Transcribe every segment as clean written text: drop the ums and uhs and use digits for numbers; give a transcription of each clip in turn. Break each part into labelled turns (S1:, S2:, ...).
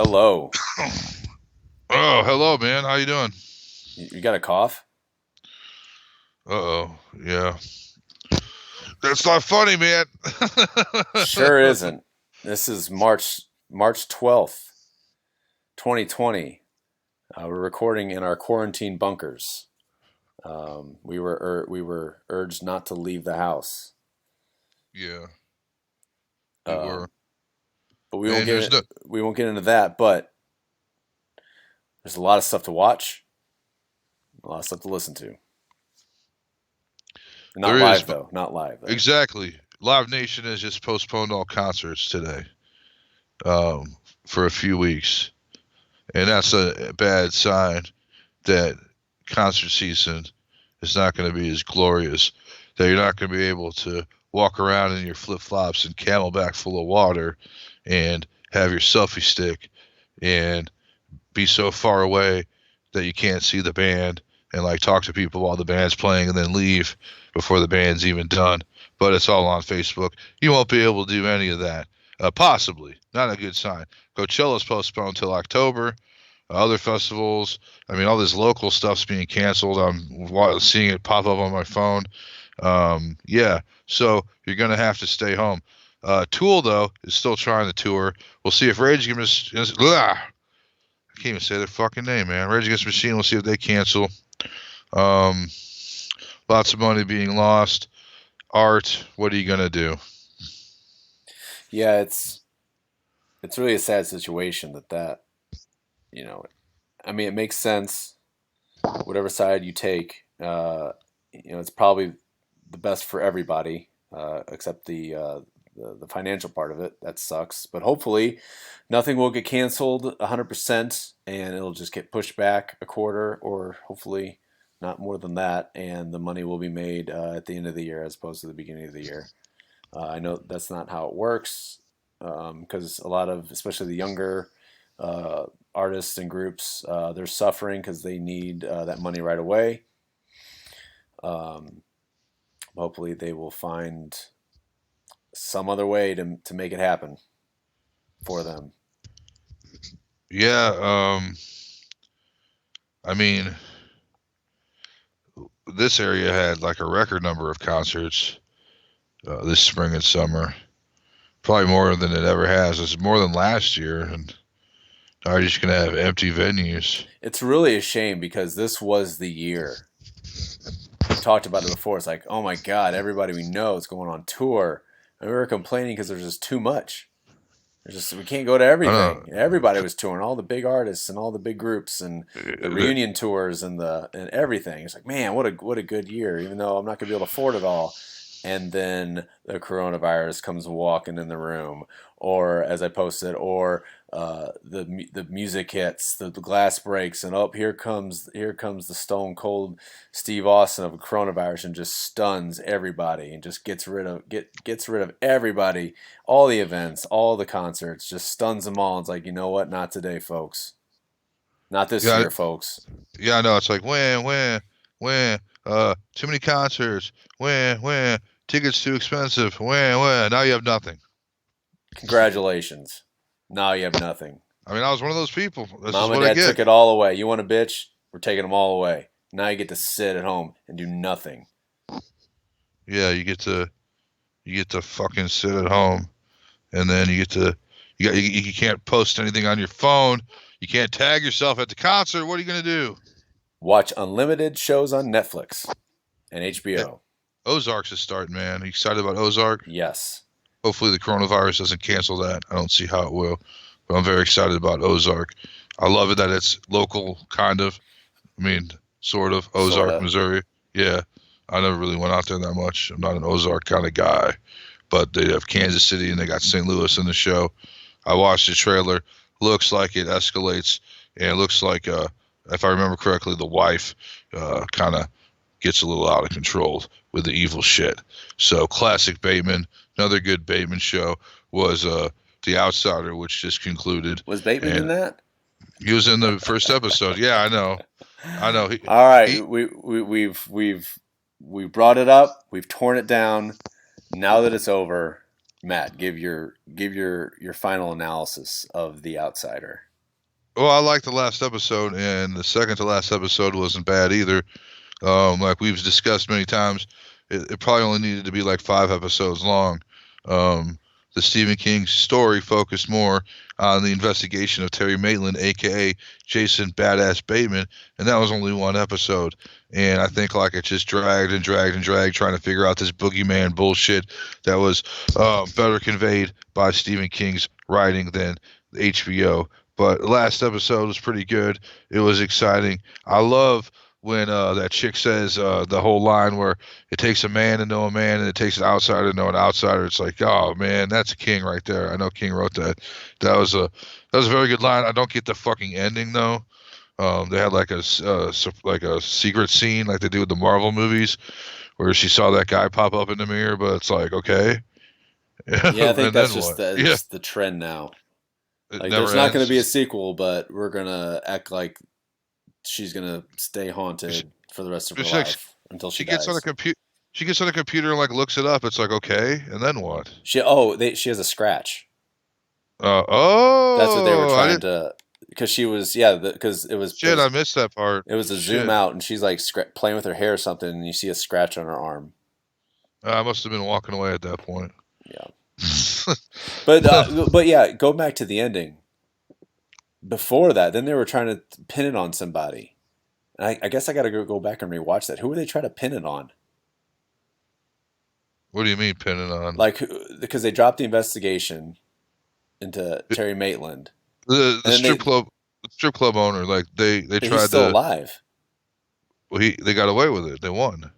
S1: Hello.
S2: Oh, hello, man. How you doing?
S1: You got a cough?
S2: Uh-oh. Yeah. That's not funny, man.
S1: Sure isn't. This is March 12th, 2020. We're recording in our quarantine bunkers. We were urged not to leave the house.
S2: Yeah, we were.
S1: Um, but
S2: And there's no
S1: we won't get into that. But there's a lot of stuff to watch, a lot of stuff to listen to. Not
S2: there is,
S1: live
S2: but
S1: though. Not live though.
S2: exactly. Live Nation has just postponed all concerts today. Um, for a few weeks. And that's a bad sign that concert season is not going to be as glorious. That you're not going to be able to walk around in your flip-flops and Camelback full of water and have your selfie stick and be so far away that you can't see the band and like talk to people while the band's playing and then leave before the band's even done. But it's all on Facebook. You won't be able to do any of that. Possibly. Not a good sign. Coachella's postponed till October. Other festivals, I mean, all this local stuff's being canceled. I'm seeing it pop up on my phone. Yeah, so you're going to have to stay home. Tool, though, is still trying to tour. We'll see if Rage Against I can't even say their fucking name, man. Rage Against the Machine. We'll see if they cancel. Um, Lots of money being lost. Art. What are you gonna do?
S1: Yeah, it's really a sad situation that you know. I mean, it makes sense whatever side you take. It's probably the best for everybody, except the financial part of it. That sucks. But hopefully, nothing will get canceled 100%, and it'll just get pushed back a quarter, or hopefully not more than that, and the money will be made at the end of the year as opposed to the beginning of the year. I know that's not how it works because a lot of, especially the younger uh, artists and groups, they're suffering because they need that money right away. Um, Hopefully, they will find some other way to make it happen for them.
S2: Yeah. I mean, this area had like a record number of concerts this spring and summer. Probably more than it ever has. It's more than last year, and now you're just gonna have empty venues.
S1: It's really a shame because this was the year. We've talked about it before. It's like, oh my God, everybody we know is going on tour. And we were complaining because there's just too much. There's just we can't go to
S2: I know.
S1: everything. Everybody was touring, all the big artists and all the big groups and the
S2: The-
S1: reunion tours and everything. It's like, man, what a good year. Even though I'm not gonna be able to afford it all, and then the coronavirus comes walking in the room, or as I posted, or the music hits, the glass breaks, and oh, here comes the Stone Cold Steve Austin of coronavirus and just stuns everybody and just gets rid of everybody, all the events, all the concerts, just stuns them all. It's like, you know what? Not today, folks. Not this
S2: yeah,
S1: year, folks.
S2: yeah. I know. It's like when. Too many concerts. When. Tickets too expensive. When. Now you have nothing.
S1: Congratulations. Now you have nothing.
S2: I mean, I was one of those people. This is
S1: Mom and
S2: what I
S1: dad
S2: get.
S1: took it all away. You want a bitch? We're taking them all away. Now you get to sit at home and do nothing.
S2: Yeah, you get to fucking sit at home, and then you can't post anything on your phone. You can't tag yourself at the concert. What are you gonna do?
S1: Watch unlimited shows on Netflix and
S2: Eh,
S1: HBO.
S2: Ozark's is starting, man. Are you excited about Ozark?
S1: Yes.
S2: Hopefully the coronavirus doesn't cancel that. I don't see how it will, but I'm very excited about Ozark. I love it that it's local, kind of. I mean, sort of. Ozark,
S1: Sorta.
S2: Missouri. Yeah, I never really went out there that much. I'm not an Ozark kind of guy, but they have Kansas City and they got St. Louis in the show. I watched the trailer. Looks like it escalates, and it looks like, if I remember correctly, the wife kind of gets a little out of control with the evil shit. So classic Bateman. Another good Bateman show was The Outsider, which just concluded,
S1: Was Bateman in
S2: and
S1: that?
S2: he was in the first episode. Yeah, I know. I know.
S1: All
S2: He
S1: right, we've brought it up. We've torn it down. Now that it's over, Matt, give your final analysis of The Outsider.
S2: Well, I liked the last episode, and the second to last episode wasn't bad either. Like we've discussed many times, it probably only needed to be like 5 episodes long. Um, the Stephen King story focused more on the investigation of Terry Maitland, aka Jason Badass Bateman, and that was only 1 episode. And I think like it just dragged and dragged and dragged, trying to figure out this boogeyman bullshit that was better conveyed by Stephen King's writing than HBO. But the last episode was pretty good. It was exciting. I love when that chick says the whole line where it takes a man to know a man and it takes an outsider to know an outsider. It's like, oh man, that's King right there. I know King wrote that. That was a very good line. I don't get the fucking ending though. They had like like a secret scene like they do with the Marvel movies where she saw that guy pop up in the mirror, but it's like okay,
S1: Yeah, I think
S2: and then
S1: that's
S2: what? Yeah,
S1: just the trend now.
S2: it
S1: Like,
S2: never
S1: there's not going to be a
S2: ends.
S1: sequel, but we're gonna act like she's gonna stay
S2: She,
S1: haunted for the rest of her
S2: she, like,
S1: life until she
S2: she gets on a
S1: dies.
S2: computer. She gets on a computer and like looks it up. It's like okay, and then what?
S1: She has a scratch. That's what they were
S2: Oh, I
S1: trying
S2: didn't.
S1: to, because she was, yeah, because
S2: Shit, I missed that part.
S1: it was a zoom
S2: Shit,
S1: out, and she's like playing with her hair or something, and you see a scratch on her arm.
S2: I must have been walking away at that point.
S1: Yeah, but yeah, go back to the ending. Before that, then they were trying to pin it on somebody. And I guess I got to go back and rewatch that. Who were they trying to pin it on?
S2: What do you mean pinning on?
S1: Like, because they dropped the investigation into Terry Maitland,
S2: The
S1: and then
S2: strip club, the strip club owner, like they
S1: he's
S2: tried
S1: still
S2: to.
S1: alive.
S2: Well, they got away with it. They won.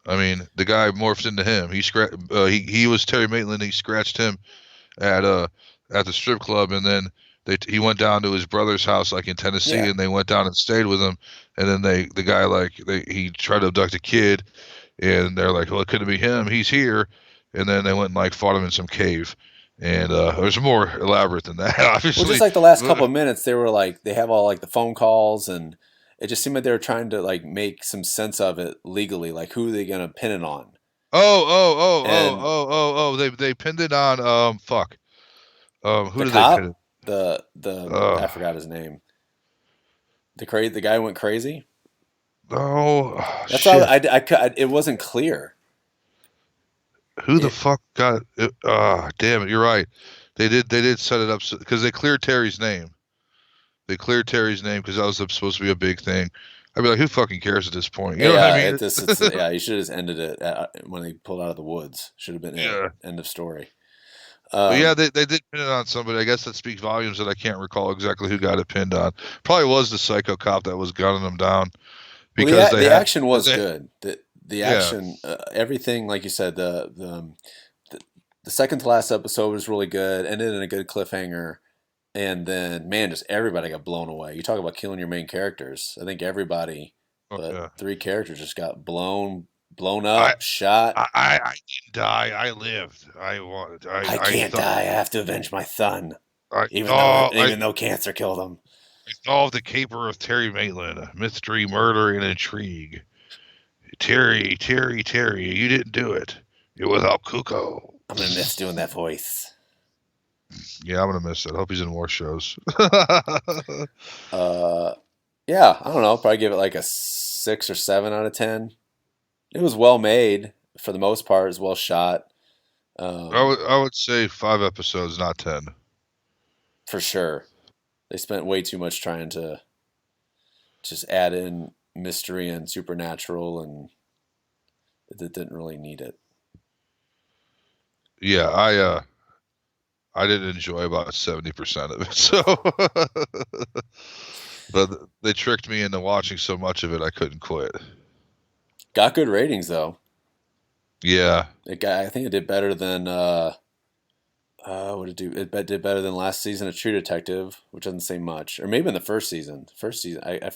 S2: I mean, the guy morphed into him. He was Terry Maitland. He scratched him at uh at the strip club, and then he went down to his brother's house like in Tennessee,
S1: Yeah.
S2: and they went down and stayed with him. And then the guy like he tried to abduct a kid, and they're like, well, it couldn't be him. He's here. And then they went and like fought him in some cave. And it was more elaborate than that,
S1: Well, just
S2: obviously.
S1: like the last couple of minutes, they were like they have all like the phone calls, and it just seemed like they were trying to like make some sense of it legally. Like, who are they gonna pin it on? And
S2: They pinned it on fuck. Who
S1: the
S2: did they pin
S1: cop,
S2: it?
S1: the
S2: Uh
S1: I forgot his name. The guy went crazy.
S2: oh,
S1: That's why
S2: shit.
S1: it wasn't clear.
S2: Who the
S1: It,
S2: fuck got it? Damn it, you're right. They did set it up because they cleared Terry's name. They cleared Terry's name because that was supposed to be a big thing. I'd be like, who fucking cares at this point? You know what I
S1: yeah,
S2: mean?
S1: yeah. You should have just ended it when they pulled out of the woods. Should have been it.
S2: Yeah.
S1: End of story.
S2: But yeah,
S1: Um,
S2: they did pin it on somebody. I guess that speaks volumes that I can't recall exactly who got it pinned on. Probably was the psycho cop that was gunning them down
S1: well,
S2: because
S1: the action was
S2: they
S1: good. The
S2: yeah.
S1: action, everything, like you said, the the second to last episode was really good. Ended in a good cliffhanger, and then man, just everybody got blown away. You talk about killing your main characters. I think everybody,
S2: Oh,
S1: but
S2: yeah.
S1: three characters just got blown
S2: I
S1: up, shot.
S2: I didn't die. I lived. I wanted.
S1: I
S2: I
S1: can't
S2: thought.
S1: die. I have to avenge my son,
S2: I
S1: even though cancer killed him.
S2: solved the caper of Terry Maitland, mystery, murder, and intrigue. Terry, you didn't do it. You're without Cuco.
S1: I'm gonna miss doing that voice.
S2: Yeah, I'm gonna miss it. I hope he's in more shows.
S1: Uh, yeah, I don't know. Probably give it like a 6 or 7 out of 10. It was well made for the most part. It was well shot,
S2: I would say 5 episodes, not 10.
S1: for sure. They spent way too much trying to just add in mystery and supernatural, and it didn't really need it.
S2: Yeah, I did enjoy about 70% of it. So, but they tricked me into watching so much of it I couldn't quit.
S1: Got good ratings though.
S2: Yeah,
S1: I think it did better than what did it do? Did better than last season of True Detective, which doesn't say much, or maybe in the first season. First season, I think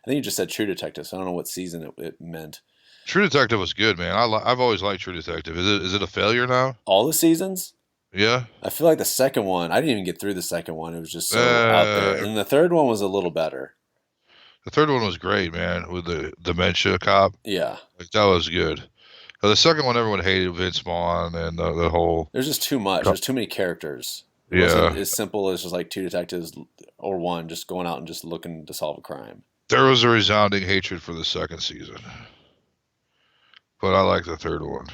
S1: you just said True Detective, so I don't know what season it meant.
S2: True Detective was good, man. I've always liked True Detective. Is it a failure now?
S1: All the seasons,
S2: Yeah.
S1: I feel like the second one, I didn't even get through the second one. It was just so out there,
S2: Uh,
S1: and the third one was a little better.
S2: the third one was great, man, with the dementia cop.
S1: Yeah,
S2: Like that was good. The second one, everyone hated Vince Vaughn and the whole.
S1: there's just too much.
S2: co-
S1: There's too many characters. It wasn't
S2: Yeah,
S1: as simple as just like two detectives or one just going out and just looking to solve a crime.
S2: there was a resounding hatred for the second season, but I like the third one.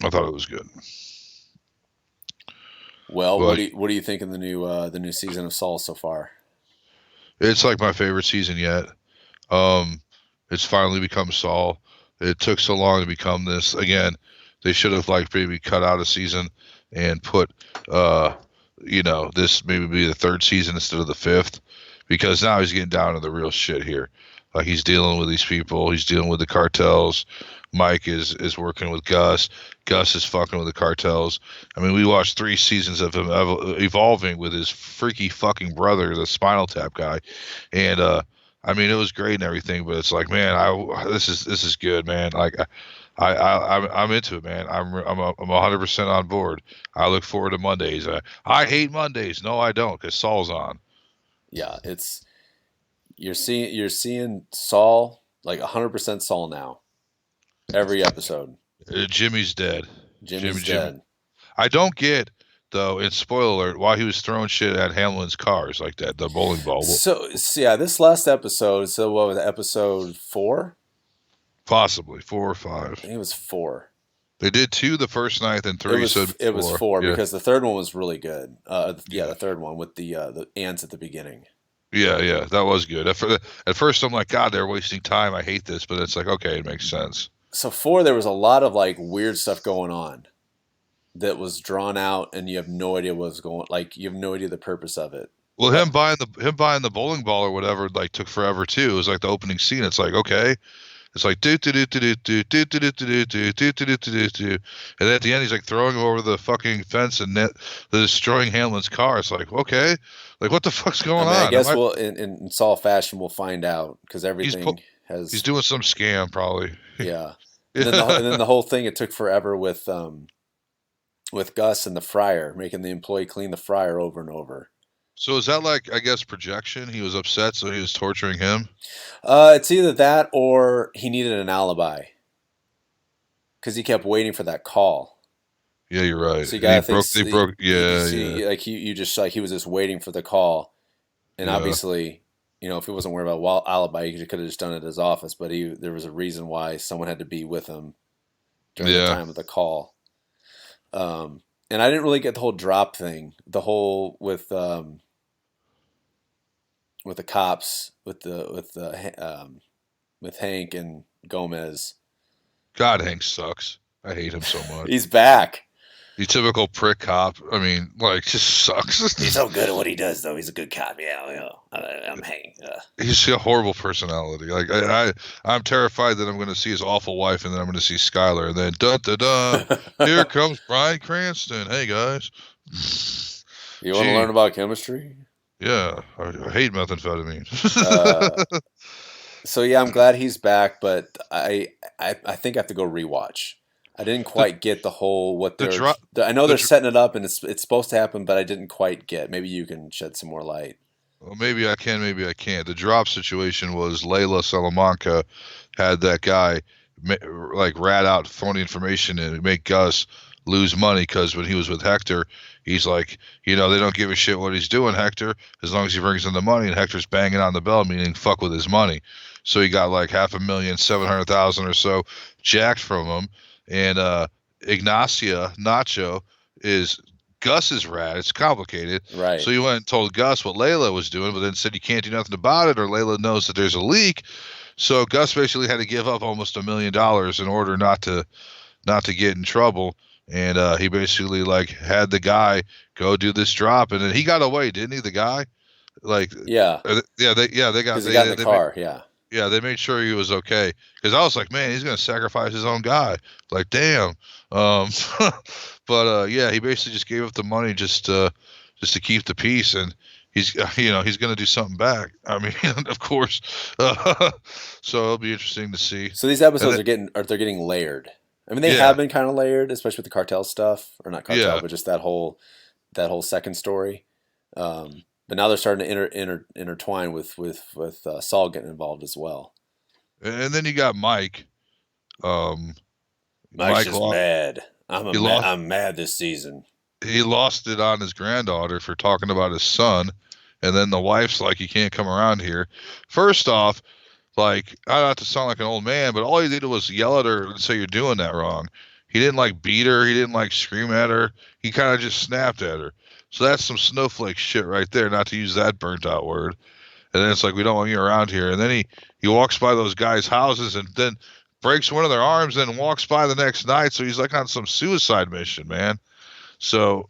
S2: I thought it was good.
S1: Well,
S2: But
S1: what do you think of the new season of Saul so far?
S2: it's like my favorite season yet. Um, it's finally become Saul. It took so long to become this. Again, they should have like maybe cut out a season and put uh this maybe be the third season instead of the fifth, because now he's getting down to the real shit here. Like he's dealing with these people, he's dealing with the cartels. Mike is working with Gus. Gus is fucking with the cartels. I mean, we watched 3 seasons of him evolving with his freaky fucking brother, the Spinal Tap guy, and I mean, it was great and everything, but it's like, man, this is good, man. Like, I'm into it, man. I'm 100% on board. I look forward to Mondays. I hate Mondays. No, I don't, because Saul's on.
S1: Yeah, it's you're seeing Saul like 100% Saul now. Every episode,
S2: Jimmy's dead.
S1: Jimmy's
S2: Jimmy.
S1: dead.
S2: I don't get though. In spoiler alert, why he was throwing shit at Hamlin's cars like that, the bowling ball.
S1: So yeah, this last episode. So what was it, episode 4?
S2: Possibly 4 or 5.
S1: I think it was 4.
S2: They did 2 the first night, and 3 said
S1: It was
S2: 4.
S1: 4
S2: Yeah,
S1: because the third one was really good. Yeah,
S2: yeah.
S1: the third one with the ants at the beginning.
S2: Yeah, yeah, that was good. At first, I'm like, God, they're wasting time. I hate this, but it's like, okay, it makes sense.
S1: So 4, there was a lot of like weird stuff going on that was drawn out, and you have no idea what was going. Like you have no idea the purpose of it.
S2: Well,
S1: Uh,
S2: him buying the bowling ball or whatever like took forever too. It was like the opening scene. It's like okay, it's like do do do do do do do do do do do do do do do, and then at the end he's like throwing him over the fucking fence and net, destroying Hamlin's car. It's like okay, like what the fuck's
S1: I
S2: going
S1: mean, I
S2: on? Am
S1: guess
S2: I?
S1: we'll in Saul fashion we'll find out because
S2: He's
S1: everything
S2: he's
S1: has
S2: doing some scam probably.
S1: yeah. And then
S2: Yeah.
S1: the whole thing it took forever with Gus and the fryer making the employee clean the fryer over and over.
S2: So is that like I guess projection? He was upset, so he was torturing him.
S1: It's either that or he needed an alibi because he kept waiting for that call.
S2: Yeah, you're right.
S1: So you
S2: And he
S1: gotta think
S2: broke. They broke. Yeah, yeah,
S1: see like you just like he was just waiting for the call, and
S2: yeah,
S1: obviously, if he wasn't worried about alibi, he could have just done it at his office. But there was a reason why someone had to be with him during the
S2: yeah.
S1: time of the call. And I didn't really get the whole drop thing, the whole with the cops, with Hank and Gomez.
S2: God, Hank sucks. I hate him so much.
S1: He's back.
S2: You typical prick cop. I mean, like, just
S1: He's
S2: sucks.
S1: so good at what he does, though. He's a good cop. Yeah, I'm Hank.
S2: He's a horrible personality. Like, I'm terrified that I'm going to see his awful wife, and then I'm going to see Skylar, and then da da da. Here comes Bryan Cranston. Hey guys.
S1: You want to
S2: Gee,
S1: learn about chemistry?
S2: yeah, I hate methamphetamine.
S1: Uh, so yeah, I'm glad he's back, but I think I have to go rewatch. I didn't
S2: the
S1: quite get the whole what
S2: the
S1: they're.
S2: drop
S1: I know
S2: the
S1: they're
S2: dr-
S1: setting it up and it's supposed to happen, but I didn't quite get. Maybe you can shed some more light.
S2: well, maybe I can, maybe I can't. The drop situation was Layla Salamanca had that guy like rat out phony information and make Gus lose money because when he was with Hector, he's like, they don't give a shit what he's doing, Hector, as long as he brings in the money. And Hector's banging on the bell, meaning fuck with his money. So he got like 500,000, 700,000 or so jacked from him. And Ignacia Nacho is Gus's rat. It's complicated. So
S1: Right.
S2: he went and told Gus what Layla was doing, but then said you can't do nothing about it, or Layla knows that there's a leak. So Gus basically had to give up almost $1 million in order not to get in trouble. And he basically like had the guy go do this drop, and then he got away, didn't he? The guy, like,
S1: Yeah,
S2: they got
S1: because he got in the
S2: they made,
S1: car. Yeah.
S2: yeah, they made sure he was okay. Because I was like, man, he's gonna sacrifice his own guy. Like, damn. Um, but yeah, he basically just gave up the money just to keep the peace, and he's he's gonna do something back. I mean, of course. So it'll be interesting to see.
S1: So these
S2: And
S1: episodes
S2: then,
S1: they're getting layered. I mean, they
S2: yeah,
S1: have been kind of layered, especially with the cartel stuff, or not cartel,
S2: yeah.
S1: but just that whole second story. But now they're starting to intertwine with Saul getting involved as well.
S2: And then you got Mike. Um,
S1: Mike's
S2: Mike
S1: just
S2: Law.
S1: mad.
S2: He lost.
S1: I'm mad this season.
S2: He lost it on his granddaughter for talking about his son, and then the wife's like, "You can't come around here." First off, like, I not to sound like an old man, but all he did was yell at her and say you're doing that wrong. He didn't like beat her. He didn't like scream at her. He kind of just snapped at her. So that's some snowflake shit right there. Not to use that burnt out word. And then it's like, we don't want you around here. And then he walks by those guys' houses and then breaks one of their arms and walks by the next night. So he's like on some suicide mission, man. So,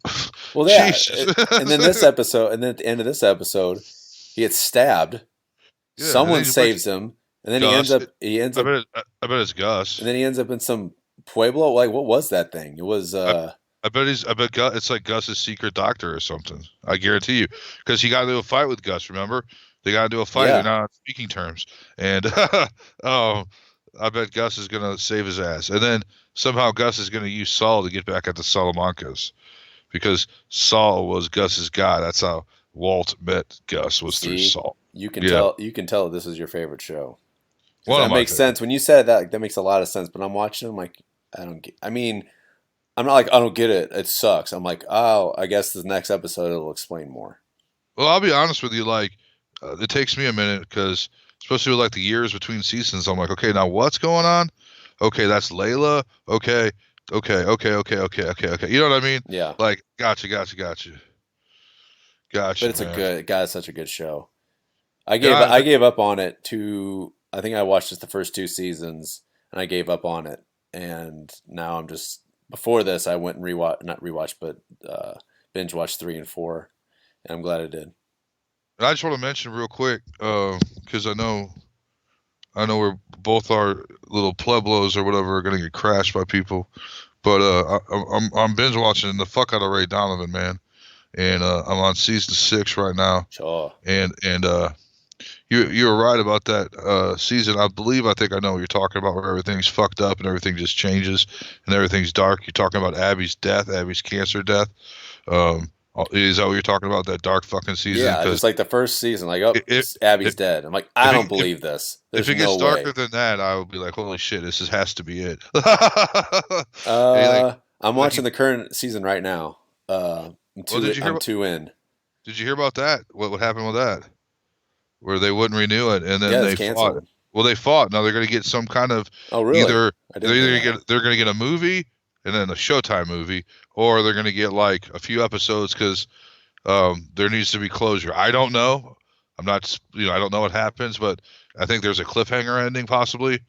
S1: Well, yeah,
S2: Jesus.
S1: and then this episode, and then at the end of this episode, he gets stabbed.
S2: Yeah, and then
S1: Someone
S2: he's like,
S1: saves him, and then
S2: Gus.
S1: he ends
S2: I
S1: up,
S2: bet I bet it's Gus.
S1: and then he ends up in some pueblo. Like, what was that thing? It was
S2: I bet Gus, it's like Gus's secret doctor or something. I guarantee you, because he got into a fight with Gus. Remember, they got into a fight.
S1: Yeah.
S2: They're not on speaking terms, and oh, I bet Gus is gonna save his ass. And then somehow Gus is gonna use Saul to get back at the Salamancas, because Saul was Gus's guy. That's how Walt met Gus, was through
S1: See,
S2: Saul.
S1: you can
S2: Yeah.
S1: tell this is your favorite show. 'Cause
S2: One of
S1: that
S2: my
S1: makes
S2: favorites.
S1: sense when you said that. That makes a lot of sense. But I'm watching. I'm like, I don't get. I mean, I'm not like I don't get it. It sucks. I'm like, oh, I guess the next episode it'll explain more.
S2: Well, I'll be honest with you. Like, it takes me a minute because, especially with like the years between seasons, I'm like, okay, now what's going on? Okay, that's Layla. Okay. You know what I mean?
S1: Yeah,
S2: Like, gotcha.
S1: but it's
S2: Man.
S1: it's such a good show. I
S2: Yeah,
S1: gave up on it to. I think I watched just the first two seasons and I gave up on it. And now I'm just before this I went and not rewatched, but binge watched 3 and 4, and I'm glad I did.
S2: I just want to mention real quick, because I know we're both our little pueblos or whatever are gonna get crashed by people, but I'm binge watching the fuck out of Ray Donovan, man, and I'm on season 6 right now,
S1: Sure.
S2: and you were right about that season. I think I know what you're talking about, where everything's fucked up and everything just changes and everything's dark. You're talking about Abby's cancer death. Is that what you're talking about? That dark fucking season?
S1: Yeah, just like the first season, like, oh, Abby's
S2: if
S1: dead. I'm like, I
S2: if
S1: don't
S2: it,
S1: believe this.
S2: if
S1: There's
S2: it gets
S1: no
S2: darker
S1: way.
S2: than that, I would be like, holy shit, has to be it.
S1: I'm
S2: Like he,
S1: watching the current season right now.
S2: well,
S1: I'm two in.
S2: did you hear about that? What happened with that? Where they wouldn't renew it, and then
S1: Yeah, it's
S2: they fought.
S1: canceled.
S2: Well, they fought. Now they're going to get some kind of
S1: Oh, really?
S2: either
S1: I didn't know that.
S2: they're going to get a movie and then a Showtime movie, or they're going to get like a few episodes because there needs to be closure. I don't know. I'm not, I don't know what happens, but I think there's a cliffhanger ending possibly,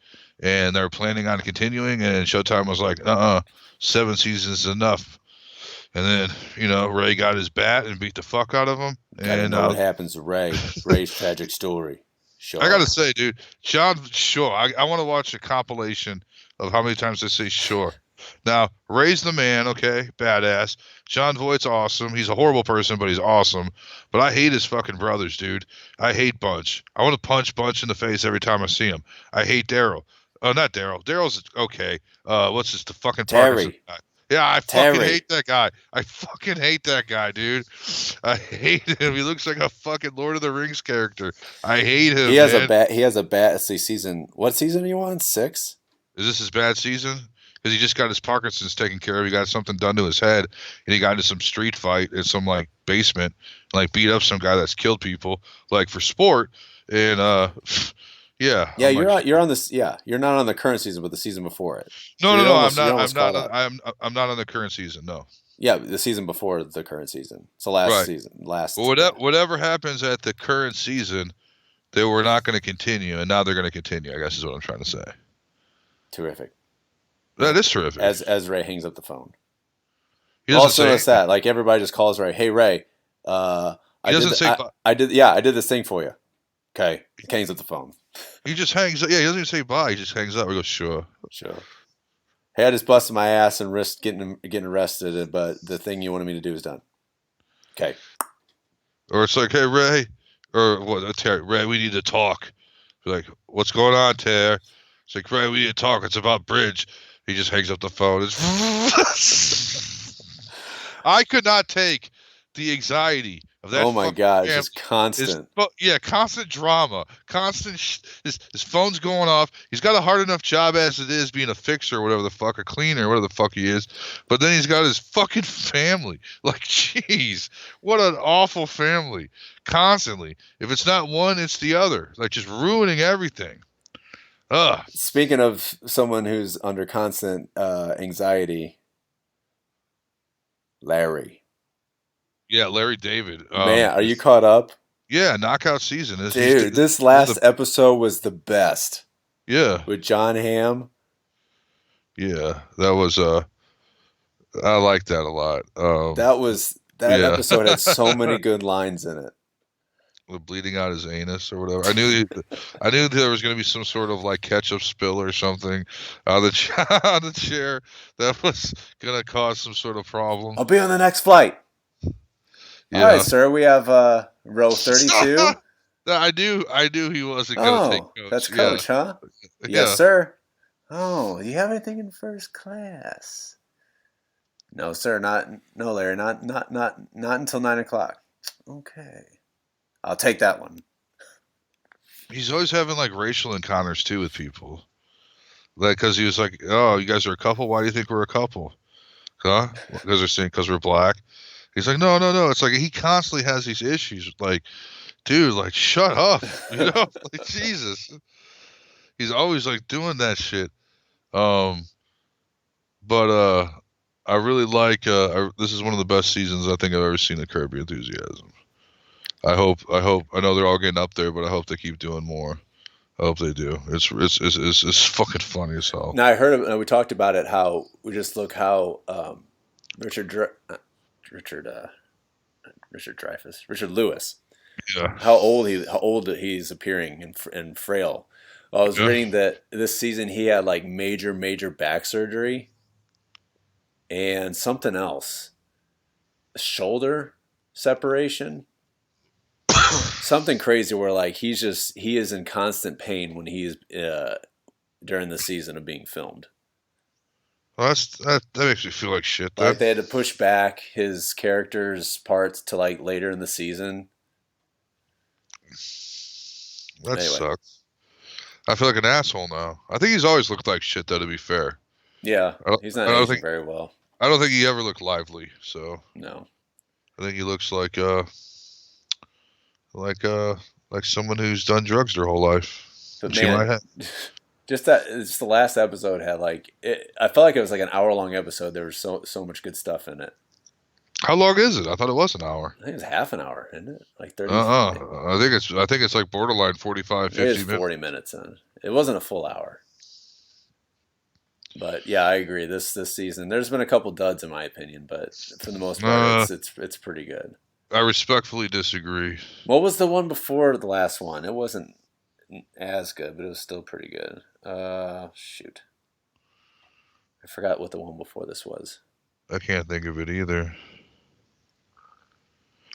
S2: and they're planning on continuing. And Showtime was like, 7 seasons is enough. And then, Ray got his bat and beat the fuck out of him.
S1: Gotta
S2: And
S1: know what happens to Ray. Ray's tragic story. Sure.
S2: I gotta say, dude, John Shore. I want to watch a compilation of how many times they say Shore. Now, Ray's the man, okay, badass. John Voight's awesome. He's a horrible person, but he's awesome. But I hate his fucking brothers, dude. I hate Bunch. I want to punch Bunch in the face every time I see him. I hate Daryl. Oh, not Daryl. Daryl's okay. What's this? The fucking Parkinson
S1: Terry.
S2: guy. Yeah, I
S1: Terry.
S2: fucking hate that guy. I fucking hate that guy, dude. I hate him. He looks like a fucking Lord of the Rings character. I hate him.
S1: He has
S2: man.
S1: a bat. He has a bat. Let's see, season. What season are you on? 6.
S2: Is this his bad season? Because he just got his Parkinson's taken care of. He got something done to his head, and he got into some street fight in some like basement, and like beat up some guy that's killed people, like for sport. And yeah.
S1: Yeah,
S2: I'm
S1: you're
S2: like,
S1: on. You're on this. Yeah, you're not on the current season, but the season before it.
S2: no,
S1: So
S2: no,
S1: you're
S2: no.
S1: almost-
S2: I'm
S1: you're
S2: not.
S1: almost
S2: I'm
S1: caught
S2: not.
S1: up.
S2: I'm not on the current season. No.
S1: Yeah, the season before the current season. It's the last
S2: Right.
S1: season. Last.
S2: Well, whatever happens at the current season, they were not going to continue, and now they're going to continue. I guess is what I'm trying to say.
S1: Terrific.
S2: That is terrific.
S1: As Ray hangs up the phone.
S2: He doesn't
S1: Also,
S2: say.
S1: notice that like everybody just calls Ray. Hey Ray,
S2: He doesn't say.
S1: I did. Yeah, I did this thing for you. Okay, he hangs up the phone.
S2: He just hangs up. Yeah, he doesn't even say bye. He just hangs up. We go, sure.
S1: Sure. Hey, I just busted my ass and risked getting arrested, but the thing you wanted me to do is done. Okay.
S2: Or it's like, hey Ray, or what? Terry, Ray, we need to talk. Be like, what's going on, Terry? It's like, Ray, we need to talk. It's about bridge. He just hangs up the phone. I could not take the anxiety of that
S1: Oh my
S2: fucking
S1: God,
S2: family
S1: just constant.
S2: yeah, constant drama, constant. His phone's going off. He's got a hard enough job as it is, being a fixer or whatever the fuck, a cleaner, whatever the fuck he is. But then he's got his fucking family. Like, jeez, what an awful family. Constantly, if it's not one, it's the other. Like, just ruining everything. Ugh.
S1: Speaking of someone who's under constant anxiety, Larry.
S2: Yeah, Larry David.
S1: Man, are you caught up?
S2: Yeah, knockout season is
S1: Dude, this
S2: one of the
S1: last episode was the best
S2: yeah.
S1: with John Hamm.
S2: Yeah, that was I like that a lot.
S1: That
S2: Yeah,
S1: episode had so many good lines in it.
S2: with bleeding out his anus or whatever. I knew there was going to be some sort of like ketchup spill or something on on the chair that was going to cause some sort of problem.
S1: I'll be on the next flight. All right,
S2: Yeah,
S1: sir. We have row 32.
S2: I knew he wasn't going to take
S1: Oh, that's
S2: coach. Yeah,
S1: coach, huh? Yes,
S2: yeah.
S1: sir. Oh, you have anything in first class? No, sir. No, Larry. Not until 9 o'clock. Okay, I'll take that one.
S2: He's always having like racial encounters too with people. Like, because he was like, "Oh, you guys are a couple. Why do you think we're a couple? Huh? Because they're saying because we're black." He's like, no, no, no. It's like he constantly has these issues. Like, dude, like, shut up. You know, like, Jesus. He's always like doing that shit. Um, but I really like. This is one of the best seasons I think I've ever seen of Curb Your Enthusiasm. I know they're all getting up there, but I hope they keep doing more. I hope they do. It's fucking funny as hell.
S1: Now I heard. We talked about it. How we just look how Richard Richard Richard Dreyfuss, Richard Lewis.
S2: Yeah,
S1: How old he's appearing and frail. Well, I was
S2: yeah.
S1: reading that this season he had like major back surgery and something else, shoulder separation, something crazy where like he is in constant pain when he's during the season of being filmed.
S2: Well, that makes me feel like shit. Then
S1: Like they had to push back his character's parts to like later in the season.
S2: that
S1: Anyway,
S2: sucks. I feel like an asshole now. I think he's always looked like shit, though. To be fair,
S1: yeah,
S2: I don't,
S1: he's
S2: I
S1: not
S2: don't
S1: aging
S2: think
S1: very well.
S2: I don't think he ever looked lively. So
S1: No,
S2: I think he looks like uh like someone who's done drugs their whole life,
S1: but
S2: which he might
S1: man,
S2: have.
S1: just the last episode had like I felt like it was like an hour long episode. There was so much good stuff in it.
S2: How long is it? I thought it was an hour.
S1: I think it's half an hour, isn't it? Like 30.
S2: I think it's like borderline 45,
S1: Maybe it's
S2: 50 minutes.
S1: 40 minutes in. It wasn't a full hour. But yeah, I agree. This season, there's been a couple duds in my opinion, but for the most part,
S2: Uh,
S1: it's pretty good.
S2: I respectfully disagree.
S1: What was the one before the last one? It wasn't as good, but it was still pretty good. Shoot, I forgot what the one before this was.
S2: I can't think of it either.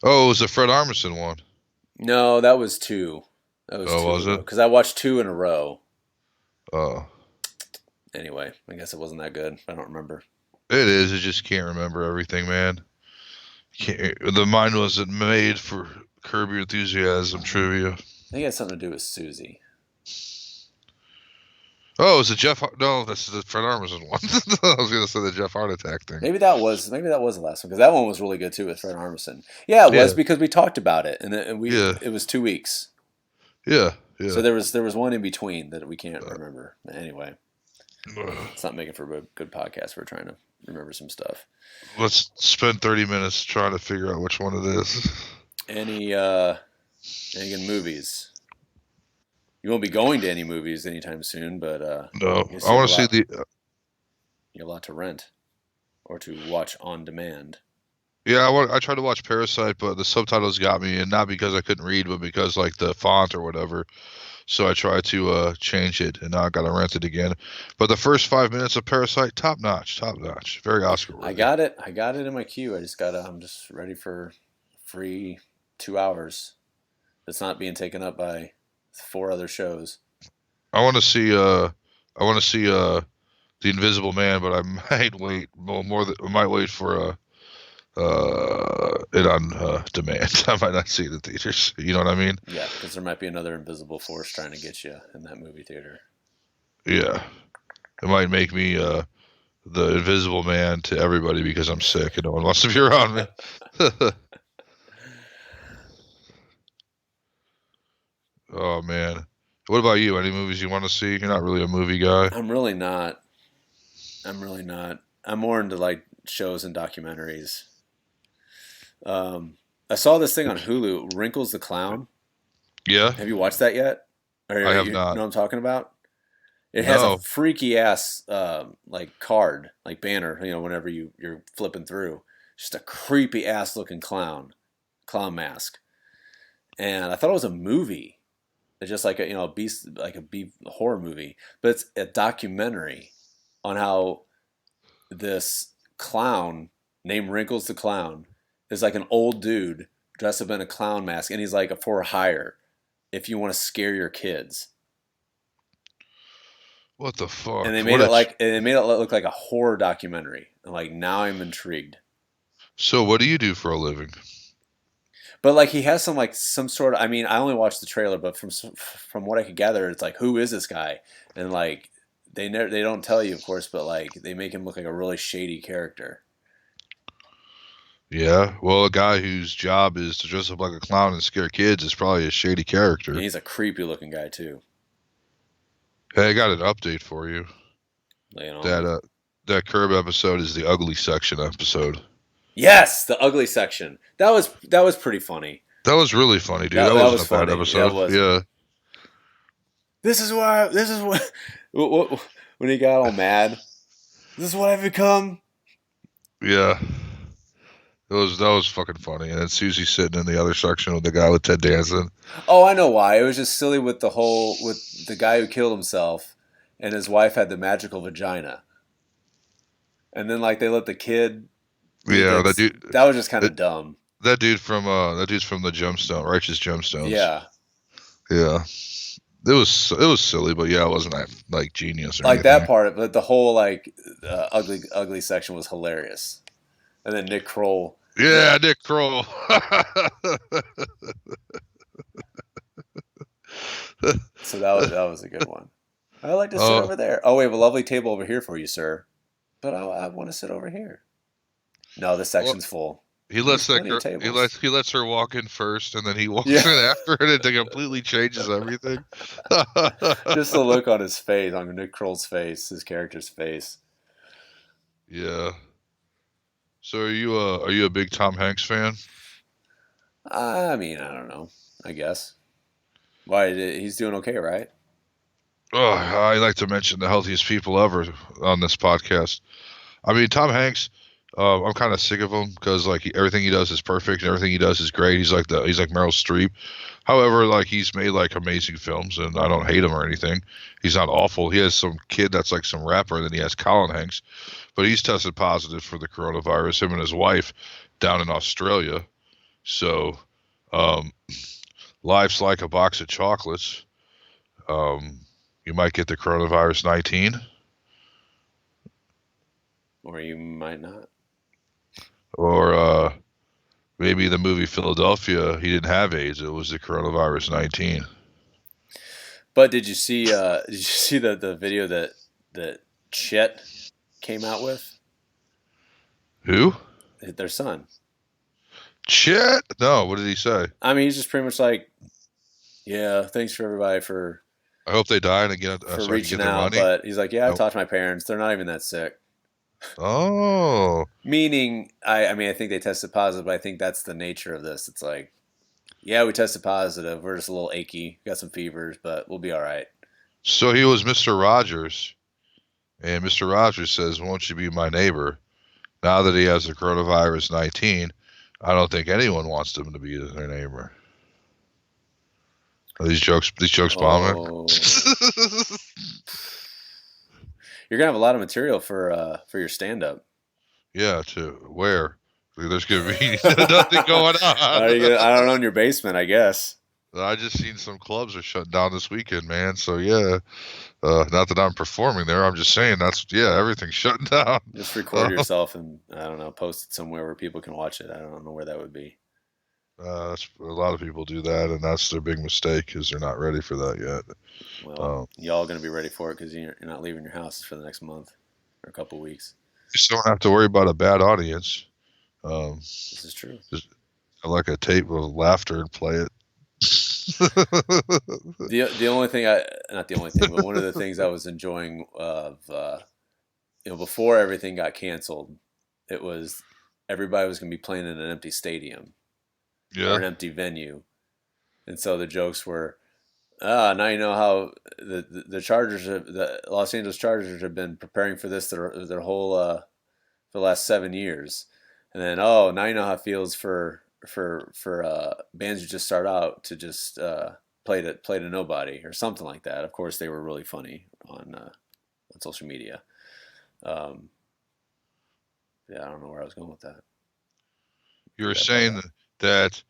S2: Oh, it was the Fred Armisen one.
S1: No, that was two. That was
S2: Oh,
S1: two in a
S2: was
S1: row
S2: it?
S1: because I watched two in a row.
S2: Oh,
S1: Anyway, I guess it wasn't that good. I don't remember.
S2: it is. I just can't remember everything, man. The mind wasn't made for Curb Your Enthusiasm trivia.
S1: I think it had something to do with Susie.
S2: Oh, is it Jeff? No, that's the Fred Armisen one. I was gonna say the Jeff Heart Attack thing.
S1: Maybe that was the last one because that one was really good too with Fred Armisen. Yeah, it was
S2: Yeah,
S1: because we talked about it and
S2: yeah,
S1: it was 2 weeks.
S2: yeah,
S1: So
S2: yeah.
S1: there was one in between that we can't
S2: Uh,
S1: remember. Anyway, it's not making for a good podcast. We're trying to remember some stuff.
S2: Let's spend 30 minutes trying to figure out which one it is.
S1: Any good movies? You won't be going to any movies anytime soon, but
S2: No,
S1: you
S2: I want to see the.
S1: you have a lot to rent or to watch on demand.
S2: Yeah, I tried to watch Parasite, but the subtitles got me, and not because I couldn't read, but because like the font or whatever. So I tried to change it, and now I got to rent it again. But the first 5 minutes of Parasite, top notch, very Oscar
S1: I
S2: worthy.
S1: got it. I got it in my queue. I'm just ready for free 2 hours. It's not being taken up by four other shows.
S2: I want to see The Invisible Man, but I might wait. Well, I might wait for it on demand. I might not see it in theaters. You know what I mean?
S1: Yeah, because there might be another invisible force trying to get you in that movie theater.
S2: Yeah, it might make me the invisible man to everybody because I'm sick and no one wants to be around me. Oh man, what about you? Any movies you want to see? You're not really a movie guy.
S1: I'm really not. I'm really not. I'm more into like shows and documentaries. I saw this thing on Hulu, Wrinkles the Clown.
S2: Yeah,
S1: Have you watched that yet? Or
S2: I have
S1: you know
S2: not.
S1: what I'm talking about? It has a
S2: No.
S1: freaky ass like card, like banner. You know, whenever you're flipping through, just a creepy ass looking clown mask. And I thought it was a movie. It's just like a beast, like a beef horror movie, but it's a documentary on how this clown named Wrinkles the Clown is like an old dude dressed up in a clown mask, and he's like for hire if you want to scare your kids.
S2: What the
S1: And
S2: fuck? What a
S1: they made it look like a horror documentary. And like now I'm intrigued.
S2: so what do you do for a living?
S1: But like he has some sort of. I mean, I only watched the trailer, but from what I could gather, it's like who is this guy? And like they don't tell you, of course, but like they make him look like a really shady character.
S2: Yeah, well, a guy whose job is to dress up like a clown and scare kids is probably a shady
S1: And
S2: character.
S1: he's a creepy looking guy too.
S2: Hey, I got an update for you.
S1: You know.
S2: That that Curb episode is the ugly section episode.
S1: Yes, the ugly section. That was pretty funny.
S2: That was really funny, dude.
S1: That
S2: That
S1: that
S2: wasn't
S1: was
S2: a bad
S1: funny. That
S2: episode.
S1: was.
S2: Yeah,
S1: This is what when he got all mad. This is what I've become.
S2: yeah. That was fucking funny. And then Susie sitting in the other section with the guy with Ted Danson.
S1: Oh, I know why. It was just silly with the guy who killed himself, and his wife had the magical vagina, and then like they let the kid.
S2: Yeah,
S1: Like, that was just kind
S2: that,
S1: of dumb.
S2: that dude's from the Gemstone, Righteous Gemstones.
S1: Yeah,
S2: Yeah, it was silly, but yeah, it wasn't that like genius or
S1: like that
S2: anything.
S1: part, but the whole like ugly section was hilarious. And then Nick Kroll.
S2: Yeah, Nick Kroll.
S1: So that was a good one. I like to sit
S2: Oh,
S1: over there. Oh, we have a lovely table over here for you, sir. But I want to sit over here. No, this
S2: well,
S1: section's full.
S2: he
S1: There's
S2: lets that
S1: plenty of
S2: girl.
S1: tables.
S2: He lets her walk in first, and then he walks
S1: Yeah,
S2: in after, and it completely changes everything.
S1: just the look on his face, on Nick Kroll's face, his character's face.
S2: Yeah. So are you a big Tom Hanks fan?
S1: I mean, I don't know. I guess. Why he's doing okay, right?
S2: Oh, I like to mention the healthiest people ever on this podcast. I mean, Tom Hanks. I'm kind of sick of him because like everything he does is perfect and everything he does is great. He's like Meryl Streep. However, like he's made like amazing films and I don't hate him or anything. He's not awful. He has some kid that's like some rapper. And then he has Colin Hanks, but he's tested positive for the coronavirus. Him and his wife down in Australia. So, um, life's like a box of chocolates. Um, you might get the coronavirus 19,
S1: Or you might not.
S2: or maybe the movie Philadelphia. He didn't have AIDS. It was the coronavirus 19.
S1: But did you see? Did you see the video that Chet came out with?
S2: Who?
S1: Their son.
S2: Chet? No. What did he say?
S1: I mean, he's just pretty much like, yeah, thanks for everybody
S2: I hope they die and again
S1: for
S2: so I can get
S1: reaching
S2: their
S1: out.
S2: money.
S1: But he's like, yeah, I've
S2: Nope.
S1: talked to my parents. They're not even that sick.
S2: Oh.
S1: Meaning, I mean, I think they tested positive, but I think that's the nature of this. It's like, yeah, we tested positive. We're just a little achy, got some fevers, but we'll be all right.
S2: So he was Mr. Rogers, and Mr. Rogers says, "Won't you be my neighbor?" Now that he has the coronavirus 19, I don't think anyone wants him to be their neighbor. Are these jokes bombing?
S1: Oh, you're gonna have a lot of material for your stand up.
S2: Yeah, to where? There's gonna be nothing going on.
S1: Are you gonna, I don't know, in your basement, I guess.
S2: I just seen some clubs are shut down this weekend, man. So yeah, not that I'm performing there. I'm just saying everything's shutting down.
S1: Just record yourself and I don't know, post it somewhere where people can watch it. I don't know where that would be.
S2: A lot of people do that, and that's their big mistake because they're not ready for that yet.
S1: Well, y'all going to be ready for it because you're not leaving your house for the next month or a couple weeks.
S2: You just don't have to worry about a bad audience.
S1: This is true.
S2: Just like a tape of laughter and play it.
S1: The only thing not the only thing, but one of the things I was enjoying of before everything got canceled, it was everybody was going to be playing in an empty stadium or an empty venue, and so the jokes were, now you know how the Chargers, the Los Angeles Chargers, have been preparing for this their whole for the last 7 years, and then now you know how it feels for bands who just start out to just play to nobody or something like that. Of course, they were really funny on social media. Yeah, I don't know where I was going with that.
S2: You were saying that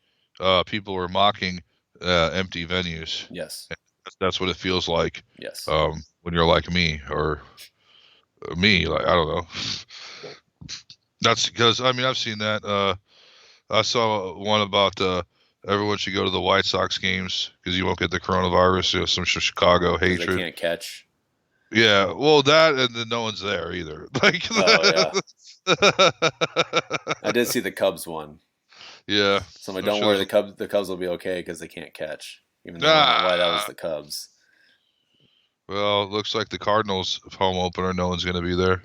S2: people were mocking empty venues.
S1: Yes.
S2: That's what it feels like.
S1: Yes.
S2: When you're like me or me, like I don't know. That's because I've seen that. I saw one about everyone should go to the White Sox games because you won't get the coronavirus. Some Chicago hatred.
S1: They can't catch.
S2: Yeah, well, that and then no one's there either. Like,
S1: yeah. I did see the Cubs one.
S2: Yeah.
S1: So don't worry, the Cubs will be okay because they can't catch. Even though I don't know why that was the Cubs.
S2: Well, it looks like the Cardinals home opener. No one's going to be there.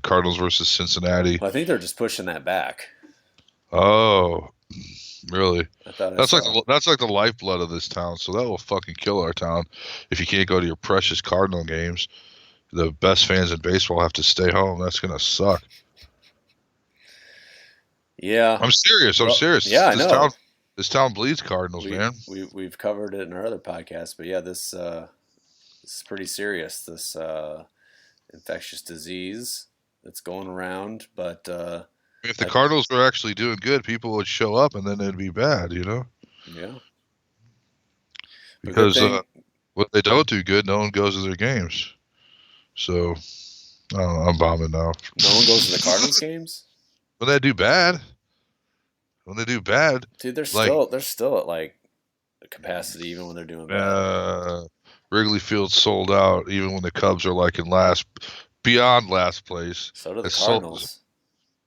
S2: Cardinals versus Cincinnati.
S1: Well, I think they're just pushing that back.
S2: Oh, really?
S1: That's
S2: like the lifeblood of this town. So that will fucking kill our town if you can't go to your precious Cardinal games. The best fans in baseball have to stay home. That's gonna suck.
S1: Yeah,
S2: I'm serious.
S1: Yeah, I know.
S2: This town bleeds Cardinals, man.
S1: We've covered it in our other podcast, but yeah, this is pretty serious. This infectious disease that's going around, but.
S2: If the Cardinals were actually doing good, people would show up, and then it'd be bad,
S1: Yeah.
S2: Because when they don't do good, no one goes to their games. So, I don't know, I'm bombing now.
S1: No one goes to the Cardinals games?
S2: When they do bad.
S1: Dude, they're still at like capacity even when they're doing bad.
S2: Wrigley Field's sold out even when the Cubs are like beyond last place.
S1: So do the Cardinals.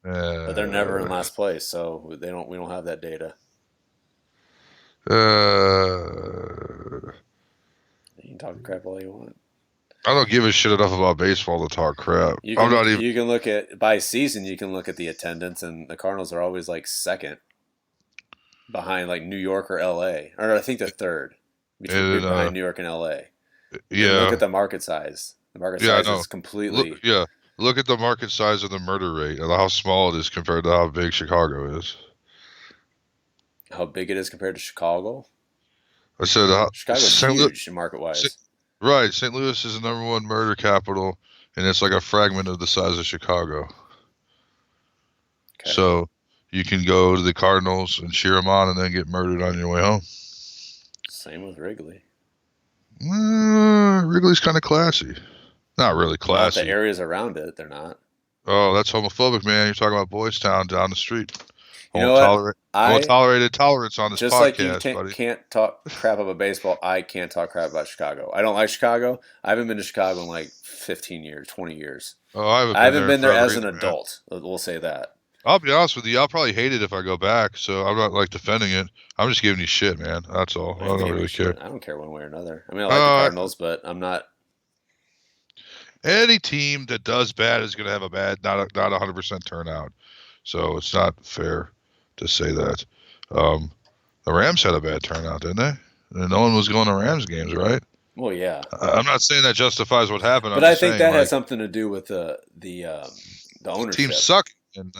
S1: But they're never in last place, so we don't have that data. You can talk crap all you want.
S2: I don't give a shit enough about baseball to talk crap.
S1: You can look at by season. You can look at the attendance, and the Cardinals are always like second, behind like New York or L.A. Or I think they're third, behind New York and L.A.
S2: Yeah.
S1: Look at the market size. The market size is completely.
S2: Look at the market size of the murder rate and how small it is compared to how big Chicago is.
S1: How big it is compared to Chicago?
S2: I said
S1: Chicago's huge market-wise.
S2: Right. St. Louis is the #1 murder capital, and it's like a fragment of the size of Chicago. Okay. So you can go to the Cardinals and cheer them on and then get murdered on your way home.
S1: Same with Wrigley.
S2: Wrigley's kind of classy. Not really classy.
S1: Not the areas around it, they're not.
S2: Oh, that's homophobic, man. You're talking about Boys Town down the street.
S1: You know what?
S2: Tolerated tolerance on this
S1: just
S2: podcast,
S1: like you can't talk crap about baseball, I can't talk crap about Chicago. I don't like Chicago. I haven't been to Chicago in like 15 years, 20 years.
S2: Oh, I haven't been there
S1: as an adult. We'll say that.
S2: I'll be honest with you. I'll probably hate it if I go back, so I'm not like defending it. I'm just giving you shit, man. That's all. I don't really care.
S1: I don't care one way or another. I mean, I like the Cardinals, but I'm not.
S2: Any team that does bad is going to have a bad, not 100% turnout. So it's not fair to say that. The Rams had a bad turnout, didn't they? And no one was going to Rams games, right?
S1: Well, yeah.
S2: I'm not saying that justifies what happened.
S1: But I think that has something to do with the ownership.
S2: Teams suck, and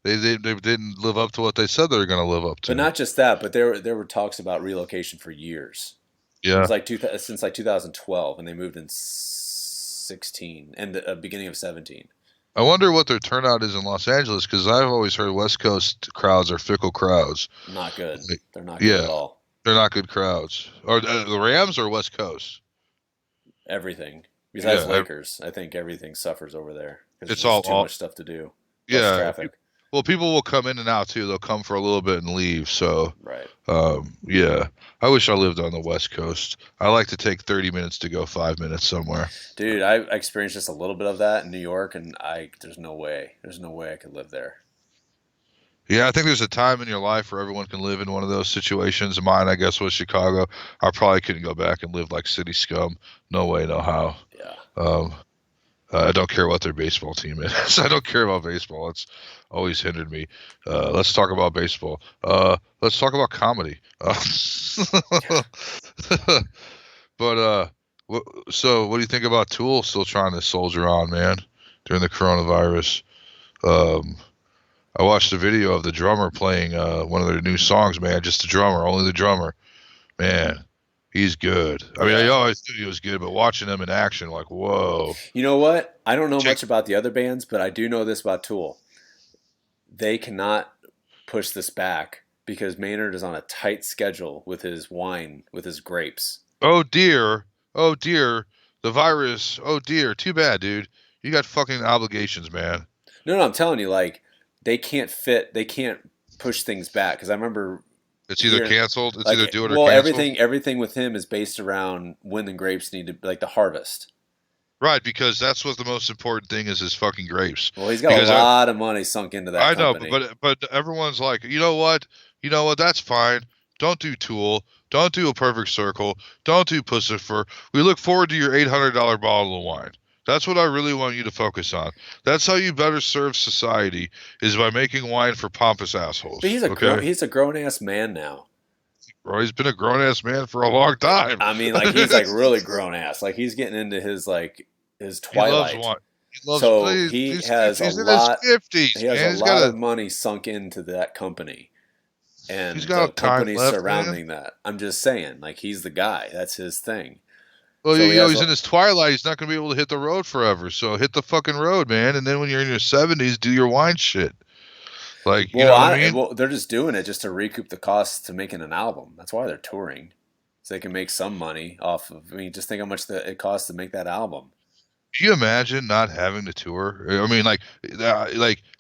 S2: they didn't live up to what they said they were going to live up to.
S1: But not just that, but there were talks about relocation for years.
S2: Yeah.
S1: It's like since like 2012, and they moved in 16 and the beginning of 17.
S2: I wonder what their turnout is in Los Angeles, because I've always heard West Coast crowds are fickle crowds.
S1: Not good. They're not good at all.
S2: They're not good crowds. Or the Rams or West Coast?
S1: Everything besides
S2: Yeah,
S1: Lakers, I think everything suffers over there because there's
S2: it's
S1: just too
S2: all
S1: much stuff to do, less
S2: yeah.
S1: traffic.
S2: Well, people will come in and out too. They'll come for a little bit and leave. So,
S1: Right,
S2: yeah. I wish I lived on the West Coast. I like to take 30 minutes to go 5 minutes somewhere.
S1: dude. I experienced just a little bit of that in New York, and there's no way I could live there.
S2: Yeah, I think there's a time in your life where everyone can live in one of those situations. Mine, I guess, was Chicago. I probably couldn't go back and live like city scum. No way, no how.
S1: Yeah,
S2: Um, I don't care what their baseball team is. I don't care about baseball. It's always hindered me. Let's talk about baseball. Let's talk about comedy. But so what do you think about Tool still trying to soldier on, man, during the coronavirus? Um, I watched a video of the drummer playing one of their new songs, man. Just the drummer, only the drummer. Man, he's good. I mean, I
S1: yeah.
S2: always knew he was good, but watching him in action, like, whoa.
S1: You know what? I don't know
S2: Check.
S1: much about the other bands, but I do know this about Tool. They cannot push this back because Maynard is on a tight schedule with his wine, with his grapes.
S2: Oh dear. Oh dear. The virus. Oh dear. Too bad, dude. You got fucking obligations, man.
S1: No, no, I'm telling you, like they can't push things back because I remember
S2: It's either
S1: hearing
S2: canceled. It's either
S1: like,
S2: do it or
S1: well,
S2: cancel.
S1: everything with him is based around when the grapes need to, like the harvest.
S2: Right, because that's what the most important thing is fucking grapes.
S1: Well, he's got a
S2: Because
S1: lot of money sunk into that
S2: I know,
S1: company.
S2: but everyone's like, you know what? You know what? That's fine. Don't do Tool. Don't do a Perfect Circle. Don't do Pussifer. We look forward to your $800 bottle of wine. That's what I really want you to focus on. That's how you better serve society is by making wine for pompous
S1: But
S2: assholes. Okay,
S1: he's a grown ass man now.
S2: bro, he's been a grown ass man for a long time.
S1: I mean, like he's like really grown ass. Like he's getting into his like his
S2: He loves
S1: twilight.
S2: wine. He loves.
S1: So he has a
S2: He's in his
S1: lot.
S2: 50s,
S1: He has a
S2: man.
S1: lot of money sunk into that company
S2: He's
S1: and the
S2: got time
S1: companies
S2: left, man.
S1: surrounding that. I'm just saying, like he's the guy. That's his thing.
S2: Well,
S1: So he
S2: you know,
S1: has.
S2: he's in his twilight. He's not going to be able to hit the road forever. So hit the fucking road, man. And then when you're in your 70s, do your wine shit. Like, you know what I mean?
S1: Well, they're just doing it just to recoup the costs to making an album. That's why they're touring, so they can make some money off of. I mean, just think how much it costs to make that album.
S2: Can you imagine not having to tour? I mean, like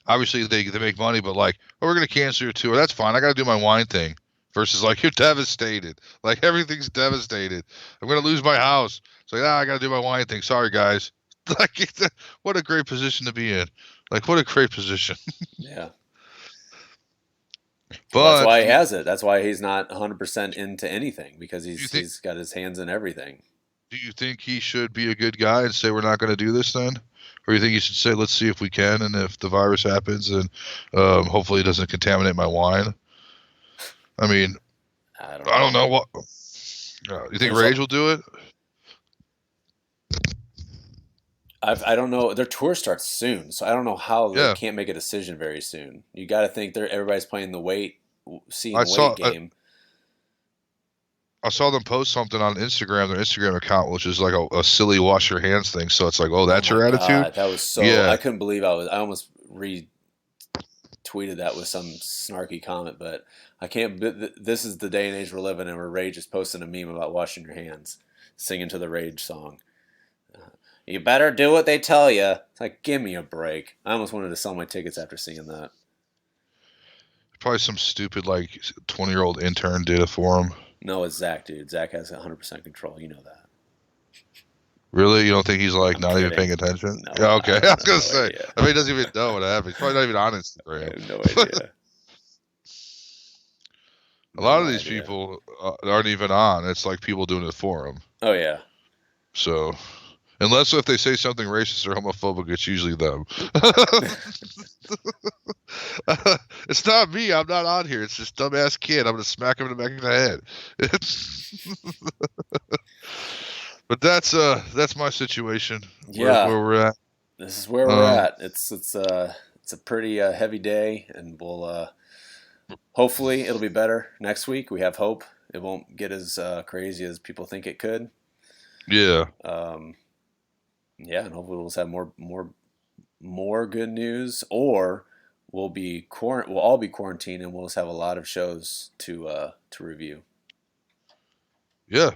S2: obviously they make money, but like, oh, we're going to cancel your tour. That's fine. I got to do my wine thing. Versus like, you're devastated. Like, everything's devastated. I'm going to lose my house. It's like, I got to do my wine thing. Sorry, guys. Like, what a great position to be in. Like, what a great position.
S1: Yeah. Well, that's
S2: But
S1: why he
S2: do
S1: has it. That's why he's not 100% into anything because
S2: you think
S1: he's got his hands in everything.
S2: do you think he should be a good guy and say we're not going to do this then? Or you think he should say let's see if we can and if the virus happens and hopefully it doesn't contaminate my wine? I mean,
S1: I don't
S2: I don't
S1: know.
S2: know what. You think
S1: There's a,
S2: Rage will do it?
S1: I don't know. Their tour starts soon, so I don't know how they
S2: Yeah,
S1: can't make a decision very soon. You got to think everybody's playing the see
S2: I
S1: and wait
S2: saw I,
S1: game.
S2: I saw them post something on Instagram, their Instagram account, which is like a silly wash your hands thing. So it's like, oh,
S1: Oh
S2: that's
S1: my
S2: your attitude?
S1: god, that was so.
S2: Yeah,
S1: I couldn't believe I almost retweeted that with some snarky comment, but I can't. This is the day and age we're living in, where Rage is posting a meme about washing your hands, singing to the Rage song. You better do what they tell you. It's like, give me a break. I almost wanted to sell my tickets after seeing that.
S2: probably some stupid like 20-year-old intern did it for him.
S1: No, it's Zach, dude. Zach has 100% control. You know that.
S2: Really? You don't think he's like
S1: I'm
S2: not even
S1: kidding.
S2: paying attention?
S1: No,
S2: Yeah, okay. I was
S1: have
S2: gonna
S1: no
S2: say.
S1: idea.
S2: I mean, he doesn't even know what happened. He's probably not even on
S1: I
S2: Instagram.
S1: have no idea.
S2: A lot
S1: No
S2: of these
S1: idea.
S2: people aren't even on. It's like people doing it for them.
S1: Oh yeah.
S2: So, unless if they say something racist or homophobic, it's usually them. It's not me. I'm not on here. It's this dumbass kid. I'm gonna smack him in the back of the head. But that's my situation.
S1: Yeah.
S2: Where we're at.
S1: This is where we're
S2: Um,
S1: at. It's a pretty heavy day, and we'll hopefully it'll be better next week. We have hope. It won't get as crazy as people think it could.
S2: yeah.
S1: Um, yeah, and hopefully we'll just have more good news, or we'll all be quarantined, and we'll just have a lot of shows to review.
S2: Yeah,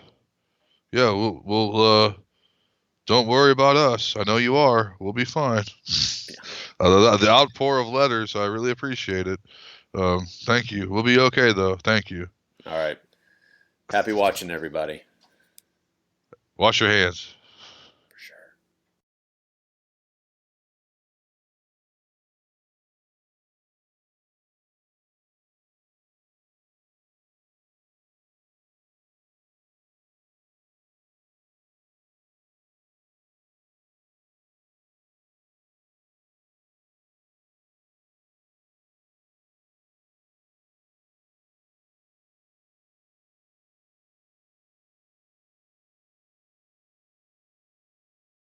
S2: yeah. We'll don't worry about us. I know you are. We'll be fine. The outpour of letters, I really appreciate it. Thank you. We'll be okay though. Thank you.
S1: All right. Happy watching, everybody.
S2: Wash your hands.